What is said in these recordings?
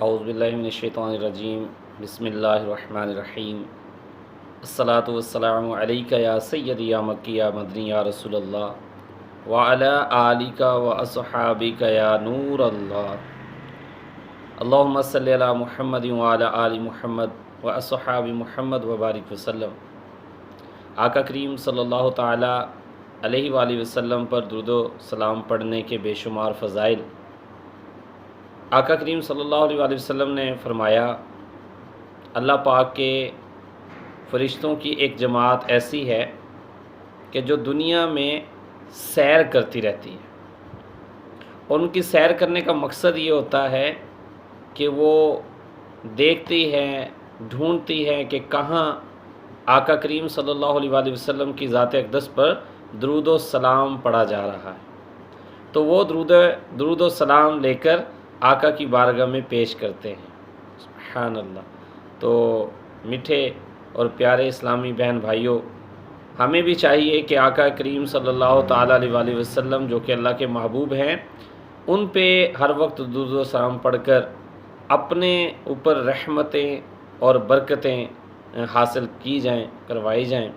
اعوذ باللہ من الشیطان الرجیم بسم اللہ الرحمن الرحیم الصلاۃ والسلام علیک یا سیدی یا مکی یا مدنی یا رسول اللہ وعلی آلک و اصحابک یا نور اللہ اللہم صلی علی محمد وعلی آل محمد و اصحاب محمد وبارک وسلم۔ آقا کریم صلی اللہ تعالی علیہ وآلہ وسلم پر درود و سلام پڑھنے کے بے شمار فضائل۔ آقا کریم صلی اللہ علیہ وآلہ وسلم نے فرمایا، اللہ پاک کے فرشتوں کی ایک جماعت ایسی ہے کہ جو دنیا میں سیر کرتی رہتی ہے، اور ان کی سیر کرنے کا مقصد یہ ہوتا ہے کہ وہ دیکھتی ہے، ڈھونڈتی ہے کہ کہاں آقا کریم صلی اللہ علیہ وآلہ وسلم کی ذات اقدس پر درود و سلام پڑھا جا رہا ہے، تو وہ درود و سلام لے کر آقا کی بارگاہ میں پیش کرتے ہیں۔ سبحان اللہ۔ تو میٹھے اور پیارے اسلامی بہن بھائیوں، ہمیں بھی چاہیے کہ آقا کریم صلی اللہ تعالیٰ علیہ وآلہ وسلم جو کہ اللہ کے محبوب ہیں، ان پہ ہر وقت درود و سلام پڑھ کر اپنے اوپر رحمتیں اور برکتیں حاصل کی جائیں، کروائی جائیں،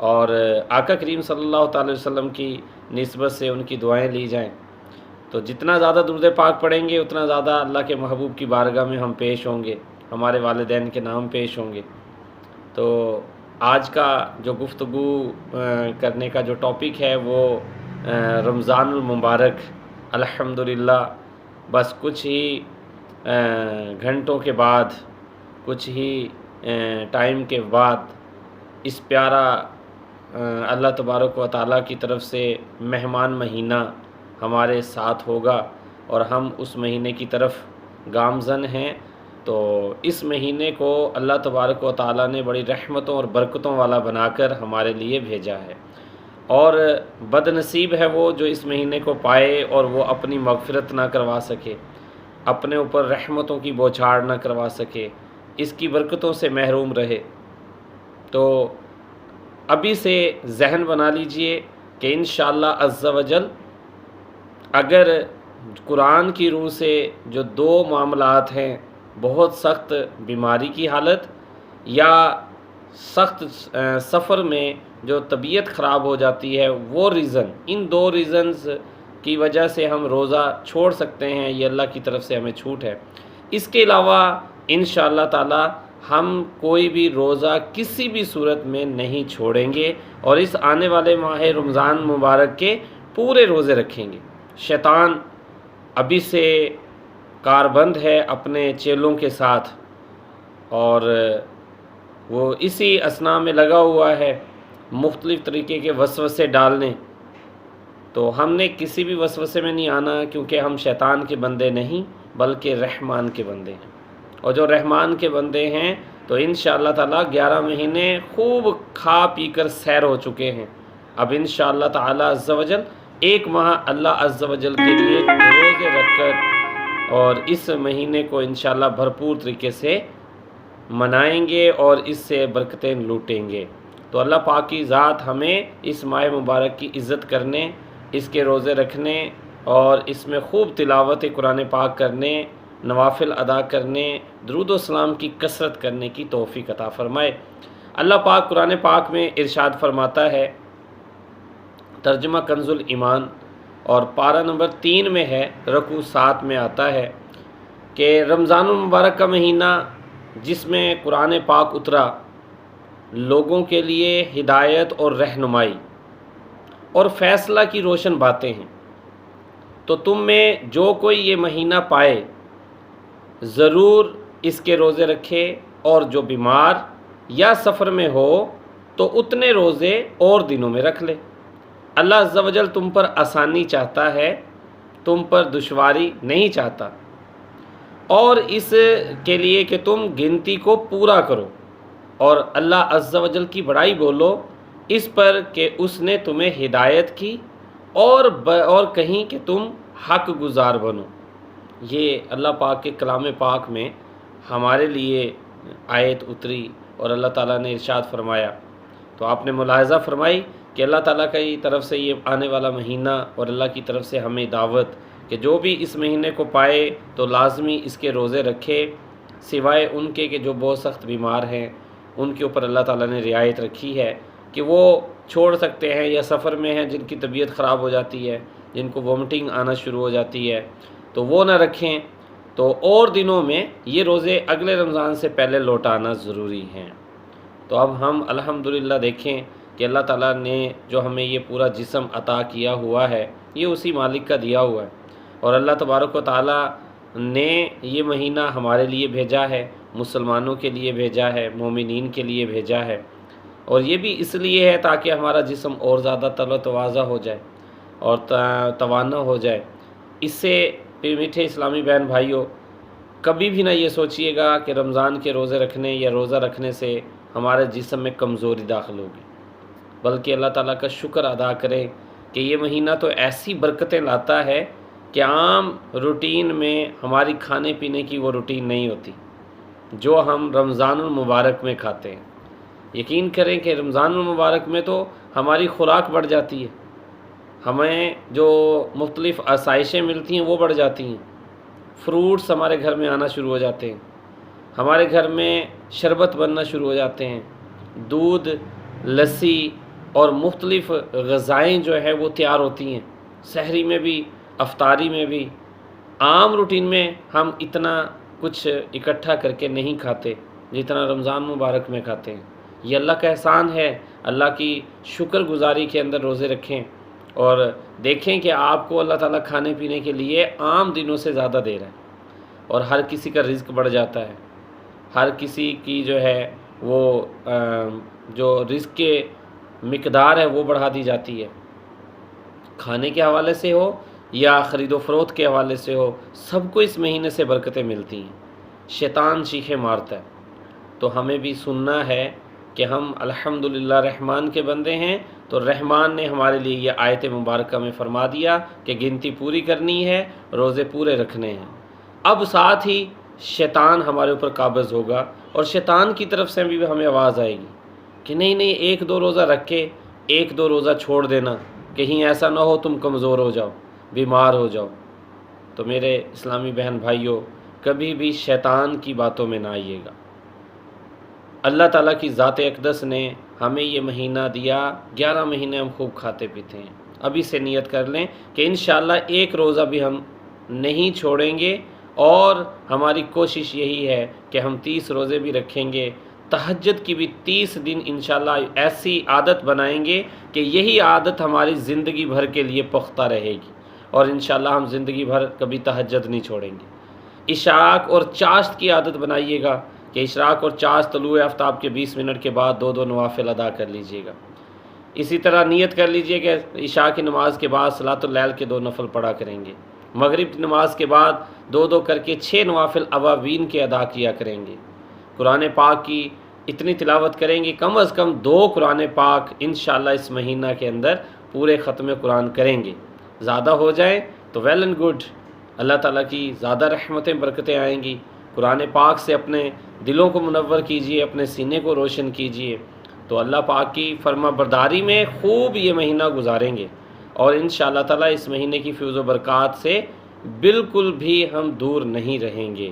اور آقا کریم صلی اللہ تعالیٰ علیہ وسلم کی نسبت سے ان کی دعائیں لی جائیں۔ تو جتنا زیادہ درود پاک پڑھیں گے اتنا زیادہ اللہ کے محبوب کی بارگاہ میں ہم پیش ہوں گے، ہمارے والدین کے نام پیش ہوں گے۔ تو آج کا جو گفتگو کرنے کا جو ٹاپک ہے وہ رمضان المبارک۔ الحمدللہ بس کچھ ہی گھنٹوں کے بعد، کچھ ہی ٹائم کے بعد اس پیارا اللہ تبارک و تعالیٰ کی طرف سے مہمان مہینہ ہمارے ساتھ ہوگا، اور ہم اس مہینے کی طرف گامزن ہیں۔ تو اس مہینے کو اللہ تبارک و تعالیٰ نے بڑی رحمتوں اور برکتوں والا بنا کر ہمارے لیے بھیجا ہے، اور بد نصیب ہے وہ جو اس مہینے کو پائے اور وہ اپنی مغفرت نہ کروا سکے، اپنے اوپر رحمتوں کی بوچھاڑ نہ کروا سکے، اس کی برکتوں سے محروم رہے۔ تو ابھی سے ذہن بنا لیجئے کہ انشاءاللہ عز و جل اگر قرآن کی روح سے جو دو معاملات ہیں، بہت سخت بیماری کی حالت یا سخت سفر میں جو طبیعت خراب ہو جاتی ہے، وہ ریزن، ان دو ریزنز کی وجہ سے ہم روزہ چھوڑ سکتے ہیں، یہ اللہ کی طرف سے ہمیں چھوٹ ہے۔ اس کے علاوہ انشاءاللہ تعالی ہم کوئی بھی روزہ کسی بھی صورت میں نہیں چھوڑیں گے، اور اس آنے والے ماہ رمضان مبارک کے پورے روزے رکھیں گے۔ شیطان ابھی سے کاربند ہے اپنے چیلوں کے ساتھ، اور وہ اسی اثناء میں لگا ہوا ہے مختلف طریقے کے وسوسے ڈالنے۔ تو ہم نے کسی بھی وسوسے میں نہیں آنا، کیونکہ ہم شیطان کے بندے نہیں بلکہ رحمان کے بندے ہیں، اور جو رحمان کے بندے ہیں تو انشاءاللہ تعالی 11 مہینے خوب کھا پی کر سیر ہو چکے ہیں۔ اب انشاءاللہ تعالی عز و جل ایک ماہ اللہ عز و جل کے لیے روزے رکھ کر اور اس مہینے کو انشاءاللہ بھرپور طریقے سے منائیں گے اور اس سے برکتیں لوٹیں گے۔ تو اللہ پاک کی ذات ہمیں اس ماہ مبارک کی عزت کرنے، اس کے روزے رکھنے اور اس میں خوب تلاوت قرآن پاک کرنے، نوافل ادا کرنے، درود و سلام کی کثرت کرنے کی توفیق عطا فرمائے۔ اللہ پاک قرآن پاک میں ارشاد فرماتا ہے، ترجمہ کنز الایمان اور پارہ نمبر 3 میں ہے، رکوع 7 میں آتا ہے کہ رمضان المبارک کا مہینہ جس میں قرآن پاک اترا، لوگوں کے لیے ہدایت اور رہنمائی اور فیصلہ کی روشن باتیں ہیں، تو تم میں جو کوئی یہ مہینہ پائے ضرور اس کے روزے رکھے، اور جو بیمار یا سفر میں ہو تو اتنے روزے اور دنوں میں رکھ لے۔ اللہ عز و جل تم پر آسانی چاہتا ہے، تم پر دشواری نہیں چاہتا، اور اس کے لیے کہ تم گنتی کو پورا کرو اور اللہ عز و جل کی بڑائی بولو اس پر کہ اس نے تمہیں ہدایت کی، اور کہیں کہ تم حق گزار بنو۔ یہ اللہ پاک کے کلام پاک میں ہمارے لیے آیت اتری اور اللہ تعالیٰ نے ارشاد فرمایا۔ تو آپ نے ملاحظہ فرمائی کہ اللہ تعالیٰ کی طرف سے یہ آنے والا مہینہ اور اللہ کی طرف سے ہمیں دعوت کہ جو بھی اس مہینے کو پائے تو لازمی اس کے روزے رکھے، سوائے ان کے کہ جو بہت سخت بیمار ہیں، ان کے اوپر اللہ تعالیٰ نے رعایت رکھی ہے کہ وہ چھوڑ سکتے ہیں، یا سفر میں ہیں جن کی طبیعت خراب ہو جاتی ہے، جن کو وومٹنگ آنا شروع ہو جاتی ہے، تو وہ نہ رکھیں۔ تو اور دنوں میں یہ روزے اگلے رمضان سے پہلے لوٹانا ضروری ہیں۔ تو اب ہم الحمدللہ دیکھیں کہ اللہ تعالیٰ نے جو ہمیں یہ پورا جسم عطا کیا ہوا ہے، یہ اسی مالک کا دیا ہوا ہے، اور اللہ تبارک و تعالیٰ نے یہ مہینہ ہمارے لیے بھیجا ہے، مسلمانوں کے لیے بھیجا ہے، مومنین کے لیے بھیجا ہے، اور یہ بھی اس لیے ہے تاکہ ہمارا جسم اور زیادہ تر و تازہ ہو جائے اور توانا ہو جائے۔ اس سے میٹھے اسلامی بہن بھائیوں، کبھی بھی نہ یہ سوچیے گا کہ رمضان کے روزے رکھنے یا روزہ رکھنے سے ہمارے جسم میں کمزوری داخل ہوگی، بلکہ اللہ تعالیٰ کا شکر ادا کریں کہ یہ مہینہ تو ایسی برکتیں لاتا ہے کہ عام روٹین میں ہماری کھانے پینے کی وہ روٹین نہیں ہوتی جو ہم رمضان المبارک میں کھاتے ہیں۔ یقین کریں کہ رمضان المبارک میں تو ہماری خوراک بڑھ جاتی ہے، ہمیں جو مختلف آسائشیں ملتی ہیں وہ بڑھ جاتی ہیں، فروٹس ہمارے گھر میں آنا شروع ہو جاتے ہیں، ہمارے گھر میں شربت بننا شروع ہو جاتے ہیں، دودھ، لسی اور مختلف غذائیں جو ہے وہ تیار ہوتی ہیں، سحری میں بھی، افطاری میں بھی۔ عام روٹین میں ہم اتنا کچھ اکٹھا کر کے نہیں کھاتے جتنا رمضان مبارک میں کھاتے ہیں۔ یہ اللہ کا احسان ہے، اللہ کی شکر گزاری کے اندر روزے رکھیں اور دیکھیں کہ آپ کو اللہ تعالیٰ کھانے پینے کے لیے عام دنوں سے زیادہ دے رہا ہے، اور ہر کسی کا رزق بڑھ جاتا ہے، ہر کسی کی جو ہے وہ جو رزق کے مقدار ہے وہ بڑھا دی جاتی ہے، کھانے کے حوالے سے ہو یا خرید و فروخت کے حوالے سے ہو، سب کو اس مہینے سے برکتیں ملتی ہیں۔ شیطان چیخیں مارتا ہے، تو ہمیں بھی سننا ہے کہ ہم الحمدللہ رحمان کے بندے ہیں، تو رحمان نے ہمارے لیے یہ آیت مبارکہ میں فرما دیا کہ گنتی پوری کرنی ہے، روزے پورے رکھنے ہیں۔ اب ساتھ ہی شیطان ہمارے اوپر قابض ہوگا، اور شیطان کی طرف سے بھی ہمیں آواز آئے گی کہ نہیں نہیں، ایک دو روزہ رکھ کے ایک دو روزہ چھوڑ دینا، کہیں ایسا نہ ہو تم کمزور ہو جاؤ، بیمار ہو جاؤ۔ تو میرے اسلامی بہن بھائیوں، کبھی بھی شیطان کی باتوں میں نہ آئیے گا۔ اللہ تعالیٰ کی ذات اقدس نے ہمیں یہ مہینہ دیا، 11 مہینے ہم خوب کھاتے پیتے ہیں۔ ابھی سے نیت کر لیں کہ انشاءاللہ ایک روزہ بھی ہم نہیں چھوڑیں گے، اور ہماری کوشش یہی ہے کہ ہم 30 روزے بھی رکھیں گے، تہجد کی بھی 30 دن انشاءاللہ ایسی عادت بنائیں گے کہ یہی عادت ہماری زندگی بھر کے لیے پختہ رہے گی، اور انشاءاللہ ہم زندگی بھر کبھی تہجد نہیں چھوڑیں گے۔ اشراق اور چاشت کی عادت بنائیے گا کہ اشراق اور چاشت طلوع آفتاب کے 20 منٹ کے بعد 2 نوافل ادا کر لیجئے گا۔ اسی طرح نیت کر لیجئے کہ عشاء کی نماز کے بعد صلاۃ اللیل کے 2 نفل پڑھا کریں گے، مغرب کی نماز کے بعد 2 کر کے 6 نوافل اوابین کے ادا کیا کریں گے، قرآن پاک کی اتنی تلاوت کریں گے، کم از کم 2 قرآن پاک انشاءاللہ اس مہینہ کے اندر پورے ختم قرآن کریں گے۔ زیادہ ہو جائیں تو ویل اینڈ گڈ، اللہ تعالیٰ کی زیادہ رحمتیں برکتیں آئیں گی۔ قرآن پاک سے اپنے دلوں کو منور کیجئے، اپنے سینے کو روشن کیجئے، تو اللہ پاک کی فرما برداری میں خوب یہ مہینہ گزاریں گے، اور انشاءاللہ تعالیٰ اس مہینے کی فیض و برکات سے بالکل بھی ہم دور نہیں رہیں گے۔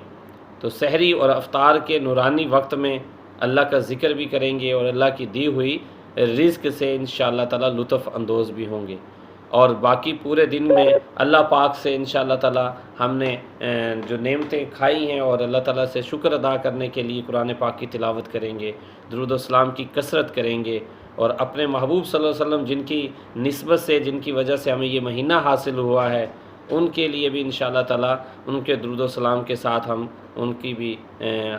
تو سحری اور افطار کے نورانی وقت میں اللہ کا ذکر بھی کریں گے، اور اللہ کی دی ہوئی رزق سے انشاءاللہ تعالیٰ لطف اندوز بھی ہوں گے، اور باقی پورے دن میں اللہ پاک سے انشاءاللہ تعالیٰ ہم نے جو نعمتیں کھائی ہیں، اور اللہ تعالیٰ سے شکر ادا کرنے کے لیے قرآن پاک کی تلاوت کریں گے، درود و سلام کی کثرت کریں گے، اور اپنے محبوب صلی اللہ علیہ وسلم جن کی نسبت سے، جن کی وجہ سے ہمیں یہ مہینہ حاصل ہوا ہے، ان کے لیے بھی انشاءاللہ تعالیٰ ان کے درود و سلام کے ساتھ ہم ان کی بھی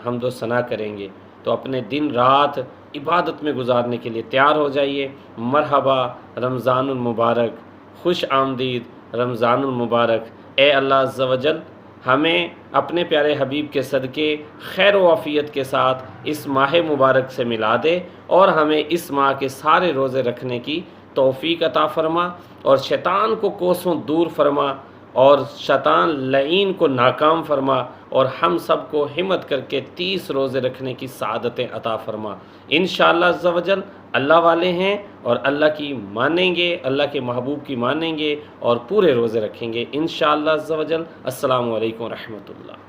حمد و ثنا کریں گے۔ تو اپنے دن رات عبادت میں گزارنے کے لیے تیار ہو جائیے۔ مرحبا رمضان المبارک، خوش آمدید رمضان المبارک۔ اے اللہ عز و جل ہمیں اپنے پیارے حبیب کے صدقے خیر و عافیت کے ساتھ اس ماہ مبارک سے ملا دے، اور ہمیں اس ماہ کے سارے روزے رکھنے کی توفیق عطا فرما، اور شیطان کو کوسوں دور فرما، اور شیطان لعین کو ناکام فرما، اور ہم سب کو ہمت کر کے 30 روزے رکھنے کی سعادتیں عطا فرما۔ انشاءاللہ عز و جل اللہ والے ہیں اور اللہ کی مانیں گے، اللہ کے محبوب کی مانیں گے اور پورے روزے رکھیں گے انشاءاللہ عز و جل۔ السلام علیکم ورحمۃ اللہ۔